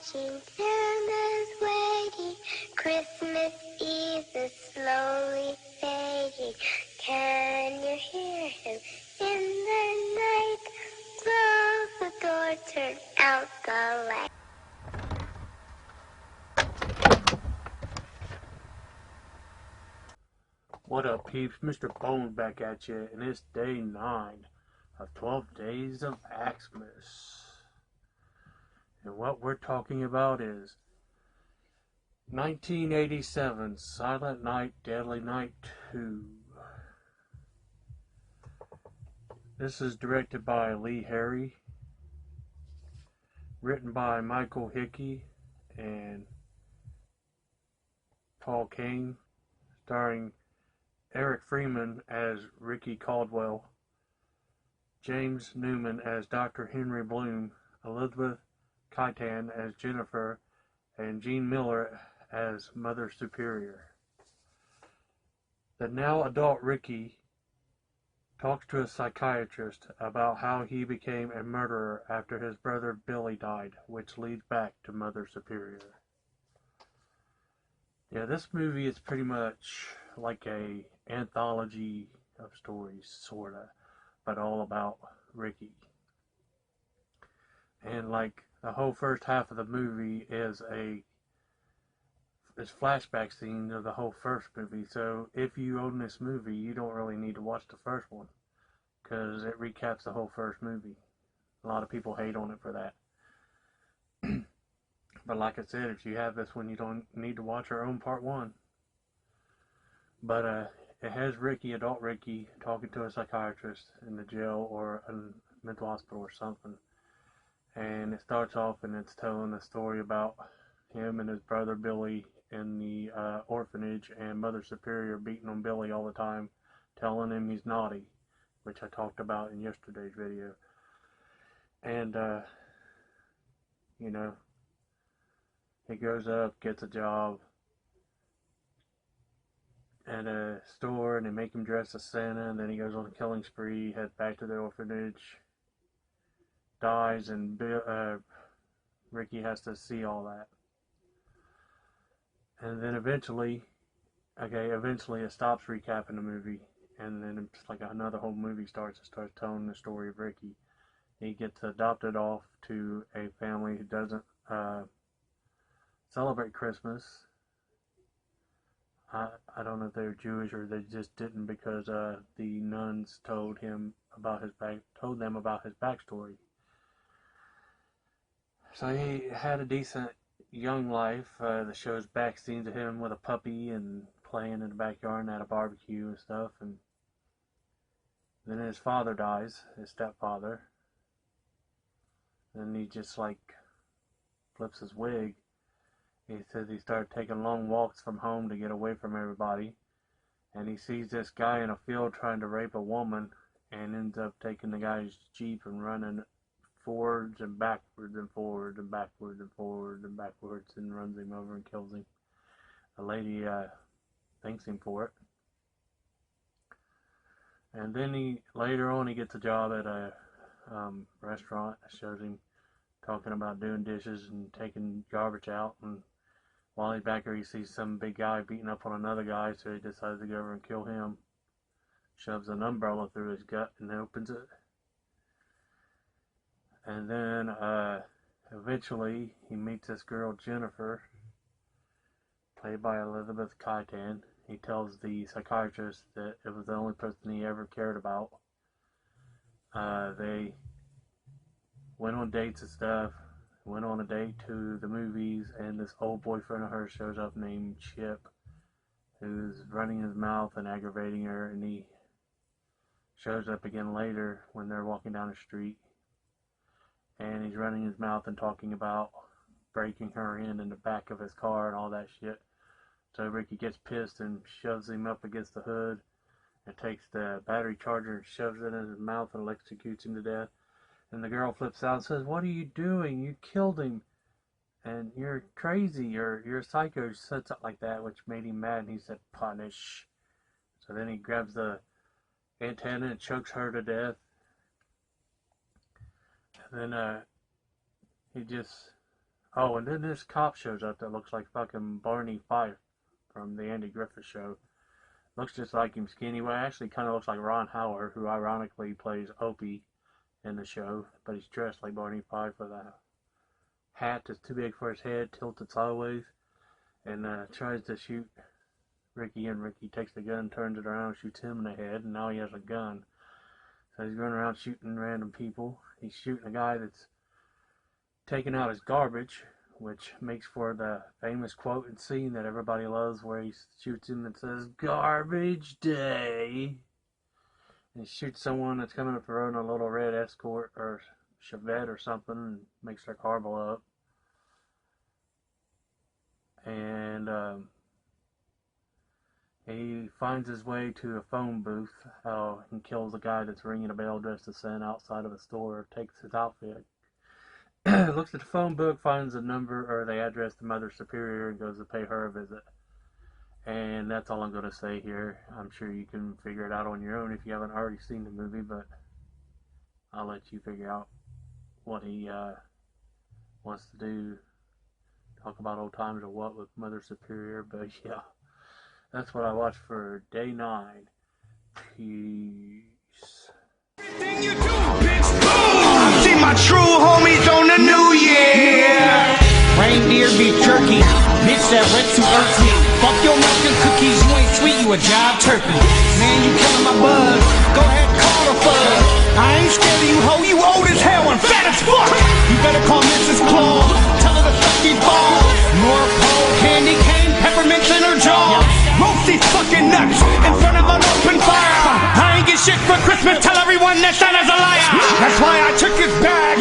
watching, Santa's waiting. Christmas Eve is slowly fading. Can you hear him in the night? Close the door, turn out the light. What up, peeps? Mr.Bones back at you, and it's day 9 of 12 days of AxE'Mas. And what we're talking about is 1987 Silent Night, Deadly Night 2. This is directed by Lee Harry, written by Michael Hickey and Paul Kane, starring Eric Freeman as Ricky Caldwell, James Newman as Dr. Henry Bloom, Elizabeth Keitan as Jennifer, and Jean Miller as Mother Superior. The now adult Ricky talks to a psychiatrist about how he became a murderer after his brother Billy died, which leads back to Mother Superior. Yeah, this movie is pretty much like a anthology of stories, sorta, but all about Ricky. And like the whole first half of the movie is flashback scenes of the whole first movie. So if you own this movie, you don't really need to watch the first one, because it recaps the whole first movie. A lot of people hate on it for that. But like I said, if you have this one, you don't need to watch or own part 1. But it has Ricky, adult Ricky, talking to a psychiatrist in the jail or a mental hospital or something. And it starts off and it's telling a story about him and his brother Billy in the orphanage, and Mother Superior beating on Billy all the time, telling him he's naughty, which I talked about in yesterday's video. And, you know, he goes up, gets a job at a store, and they make him dress as Santa, and then he goes on a killing spree, heads back to the orphanage, dies, and Ricky has to see all that. And then eventually it stops recapping the movie, and then it's like another whole movie starts. It starts telling the story of Ricky. He gets adopted off to a family who doesn't celebrate Christmas. I don't know if they're Jewish or they just didn't, because the nuns told them about his backstory. So he had a decent young life. The show's back scenes of him with a puppy and playing in the backyard and at a barbecue and stuff. And then his father dies, his stepfather. And he just like flips his wig. He says he started taking long walks from home to get away from everybody. And he sees this guy in a field trying to rape a woman, and ends up taking the guy's Jeep and running forwards and backwards and forwards and backwards and forwards and backwards, and runs him over and kills him. The lady thanks him for it. And then later on he gets a job at a restaurant. It shows him talking about doing dishes and taking garbage out, and while he's back there he sees some big guy beating up on another guy, so he decides to go over and kill him. Shoves an umbrella through his gut and opens it. And then eventually he meets this girl Jennifer, played by Elizabeth Keitan. He tells the psychiatrist that it was the only person he ever cared about. They went on dates and stuff, went on a date to the movies, and this old boyfriend of hers shows up named Chip, who's running his mouth and aggravating her, and he shows up again later when they're walking down the street, and he's running his mouth and talking about breaking her in the back of his car and all that shit. So Ricky gets pissed and shoves him up against the hood and takes the battery charger and shoves it in his mouth and electrocutes him to death. And the girl flips out and says, "What are you doing? You killed him. And you're crazy. You're a psycho." She said something like that, which made him mad, and he said, "Punish." So then he grabs the antenna and chokes her to death. And then he just Oh, and then this cop shows up that looks like fucking Barney Fife from the Andy Griffith Show. Looks just like him skinny. Well, actually kind of looks like Ron Howard, who ironically plays Opie in the show, but he's dressed like Barney Fife with a hat that's too big for his head, tilted sideways, and tries to shoot Ricky, and Ricky takes the gun, turns it around, shoots him in the head, and now he has a gun. So he's running around shooting random people. He's shooting a guy that's taking out his garbage, which makes for the famous quote and scene that everybody loves, where he shoots him and says, "Garbage day." And he shoots someone that's coming up the road in a little red Escort or Chevette or something, and makes their car blow up. And he finds his way to a phone booth and kills the guy that's ringing a bell dressed as Santa outside of a store, takes his outfit. Looks at the phone book, finds the number or the address to Mother Superior, and goes to pay her a visit. And that's all I'm going to say here. I'm sure you can figure it out on your own if you haven't already seen the movie, but I'll let you figure out what he wants to do. Talk about old times or what with Mother Superior, but yeah. That's what I watched for day 9. Peace. Everything you do, bitch, boom! See my true homies on the new year. Reindeer beef jerky, bitch that went too earthy. Fuck your milk and cookies, you ain't sweet, you a jive turkey. Man, you killing my buzz, go ahead call a fuzz. I ain't scared of you, ho, you old as hell and fat as fuck. You better call Mrs. Claus, tell her to suck these balls. North Pole candy cane, peppermints in her jaw. Roast these fucking nuts in front of an open fire. I ain't get shit for Christmas, tell everyone that Santa's a liar. That's why I took his bag.